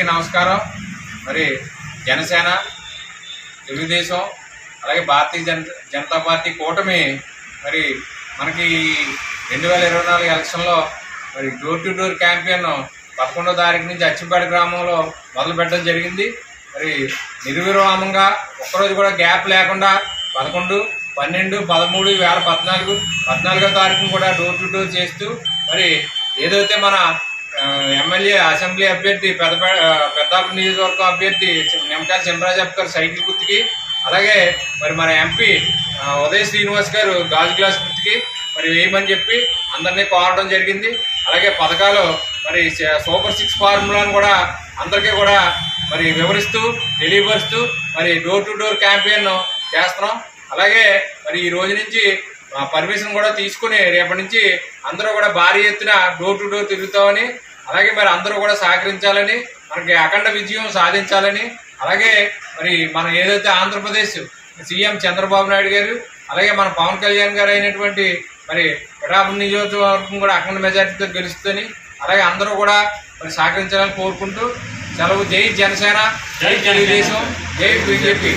అందరికీ నమస్కారం। మరి జనసేన, తెలుగుదేశం అలాగే భారతీయ జనతా పార్టీ కూటమి మరి మనకి 2024 ఎలక్షన్లో మరి డోర్ టు డోర్ క్యాంపెయిన్ 11వ తారీఖు నుంచి అచ్చిపేట గ్రామంలో మొదలు పెట్టడం జరిగింది। మరి నిర్విరామంగా ఒక్కరోజు కూడా గ్యాప్ లేకుండా 11, 12, 13, 14వ తారీఖును కూడా డోర్ టు డోర్ చేస్తూ మరి ఏదైతే మన ఎమ్మెల్యే అసెంబ్లీ అభ్యర్థి పెద్దాపురం నియోజకవర్గం అభ్యర్థి నిమ్మకాయల చినరాజప్ప గారు సైకిల్ గుర్తుకి, అలాగే మరి మన ఎంపీ ఉదయ్ శ్రీనివాస్ గారు గాజు గ్లాస్ గుర్తుకి మరి వేయమని చెప్పి అందరినీ కోరడం జరిగింది। అలాగే పథకాలు మరి సూపర్ 6 ఫార్ములాను కూడా అందరికీ కూడా మరి వివరిస్తూ తెలియపరుస్తూ మరి డోర్ టు డోర్ క్యాంపెయిన్ చేస్తున్నాం। అలాగే మరి ఈ రోజు నుంచి పర్మిషన్ కూడా తీసుకుని రేపటి నుంచి అందరూ కూడా భారీ ఎత్తున డోర్ టు డోర్ తిరుగుతామని, అలాగే మరి అందరూ కూడా సహకరించాలని, మనకి అఖండ విజయం సాధించాలని, అలాగే మరి మనం ఏదైతే ఆంధ్రప్రదేశ్ సీఎం చంద్రబాబు నాయుడు గారు అలాగే మన పవన్ కళ్యాణ్ గారు అయినటువంటి మరి పిఠాపురం నియోజకవర్గం కూడా అఖండ మెజార్టీతో గెలుస్తుందని, అలాగే అందరూ కూడా మరి సహకరించాలని కోరుకుంటూ సెలవు। జై జనసేన, జై తెలుగుదేశం, జై బీజేపీ।